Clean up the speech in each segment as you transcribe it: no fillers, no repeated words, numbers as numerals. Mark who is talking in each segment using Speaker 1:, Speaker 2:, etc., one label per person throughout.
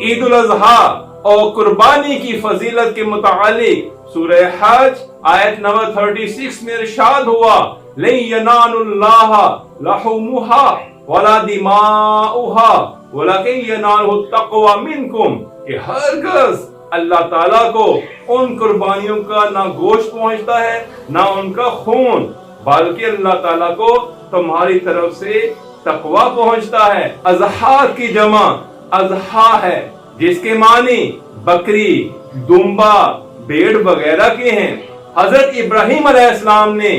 Speaker 1: ईद उल अजहा और कुर्बानी की फजीलत के मुतालिक सूरह हज आयत नंबर 36 में इरशाद हुआ, लन यनालुल्लाह लहुमुहा वला दिमाउहा वलाकिन यनालुहु तक़वा मिनकुम, कि हरगिज़ अल्लाह ताला को उन कुर्बानियों का ना गोश्त पहुंचता है ना उनका खून, बल्कि अल्लाह ताला को तुम्हारी तरफ से तकवा पहुंचता है। अजहा की जमा अजहा है, जिसके मानी बकरी, दुम्बा, भेड़ वगैरह के हैं। हजरत इब्राहिम अलैहिस्सलाम ने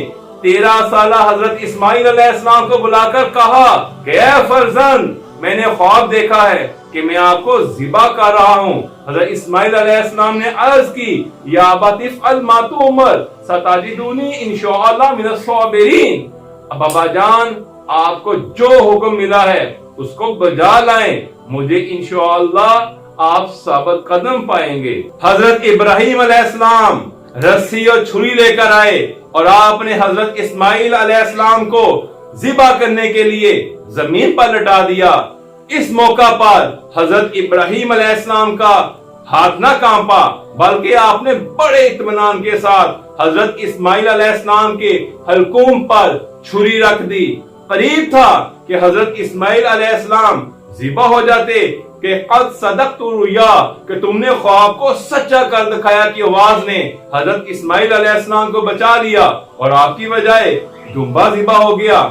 Speaker 1: 13 साला हजरत इस्माइल अलैहिस्सलाम को बुलाकर कहा कि ऐ फर्जंद, मैंने ख्वाब देखा है कि मैं आपको ज़िबा कर रहा हूँ। हजरत इस्माइल अलैहिस्सलाम ने अर्ज की, या अबत इफ़अल मा तुअमर सताजिदुनी इंशाअल्लाह मिनस साबिरीन, बाबा जान आपको जो हुक्म मिला है उसको बजा लाएं, मुझे इंशाअल्लाह आप साबित कदम पाएंगे। हजरत इब्राहिम अलैहिस्सलाम रस्सी और छुरी लेकर आए और आपने हजरत इस्माइल अलैहिस्सलाम को ज़िबा करने के लिए जमीन पर लटा दिया। इस मौका पर हजरत इब्राहिम अलैहिस्सलाम का हाथ न कांपा, बल्कि आपने बड़े इत्मीनान के साथ हजरत इस्माइल अलैहिस्सलाम के हलकूम पर छुरी रख दी। करीब था कि हजरत इस्माइल अलैहिस्सलाम ज़िबा हो जाते कि क़द सदक़तु रुया, कि तुमने ख्वाब को सच्चा कर दिखाया की आवाज ने हजरत इस्माइल अलैहिस्सलाम को बचा लिया और आपकी बजाय दुम्बा ज़िबा हो गया।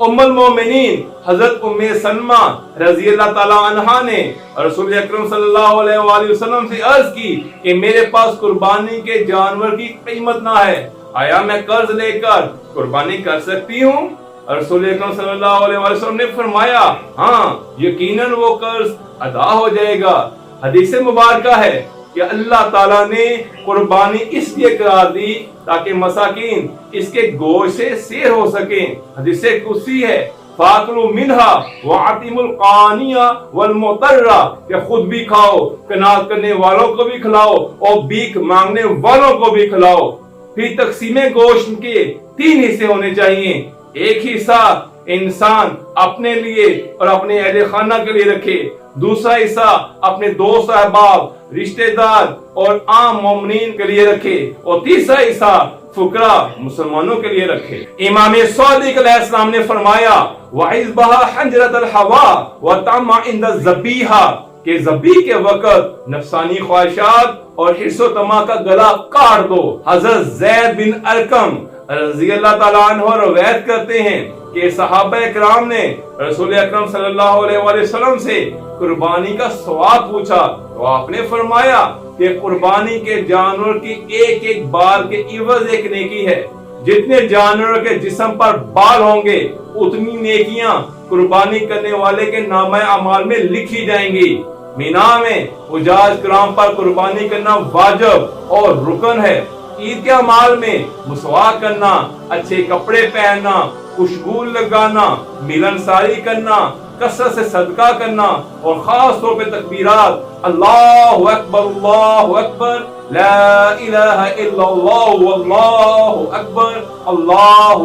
Speaker 1: उम्मुल मोमिनीन हजरत उम्मे सलमा रज़ी अल्लाह ताला अन्हा ने रसूल अकरम सल्लल्लाहु अलैहि वसल्लम से अर्ज की कि मेरे पास कुर्बानी के जानवर की कीमत ना है, आया मैं कर्ज लेकर कुर्बानी कर सकती हूँ? रसूल अकरम सल्लल्लाहु अलैहि वसल्लम ने फरमाया, हाँ यकीनन वो कर्ज अदा हो जाएगा। हदीस मुबारका है कि अल्लाह ताला ने कुर्बानी इसलिए करार दी ताकि मसाकीन इसके गोश्त से सैर हो सके। हदीस कुदसी है, फाकुलू मिनहा वातिमुल कानिया वल मुतर्रा, कि खुद भी खाओ, कनात करने वालों को भी खिलाओ और भीख मांगने वालों को भी खिलाओ। फिर तकसीमे गोश्त के 3 हिस्से होने चाहिए। एक हिस्सा इंसान अपने लिए और अपने अहले खाना के लिए रखे, दूसरा हिस्सा अपने दोस्त अहबाब, रिश्तेदार और आम मोमिनीन के लिए रखे और तीसरा हिस्सा फुकरा मुसलमानों के लिए रखे। इमाम सादिक अलैहिस्सलाम ने फरमाया, वइज़बहा हंजरतल हवा व तमा इंद ज़बीहा, के ज़बी के वक़्त नफसानी ख्वाहिशात और हिर्सो तमा का गला काट दो। हजरत ज़ैद बिन अरकम रज़ी अल्लाह ताला अन्हु रवायत करते हैं कि सहाबा इकराम ने रसूल अकरम सल्लल्लाहु अलैहि वसल्लम से कुर्बानी का सवाब पूछा तो आपने फरमाया कि कुर्बानी के जानवर की एक एक बाल के इवज एक नेकी है। जितने जानवर के जिस्म पर बाल होंगे उतनी नेकियां कुर्बानी करने वाले के नामे अमाल में लिखी जाएंगी। मीना में हुजाज किराम पर कुर्बानी करना वाजिब और रुकन है। ईद के अमाल में मुसवाक करना, अच्छे कपड़े पहनना, खुशबू लगाना, मिलनसारी करना, कसरत से सदका करना और खास तौर पे तकबीरात अल्लाहु अकबर ला इलाहा इल्लल्लाह वल्लाहु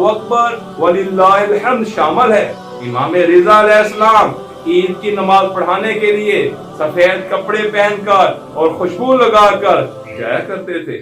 Speaker 1: अकबर वलिल्लाहिल हम्द शामिल है। इमाम रिज़ा अलैहिस्सलाम ईद की नमाज पढ़ाने के लिए सफेद कपड़े पहनकर और खुशबू लगाकर जाया करते थे।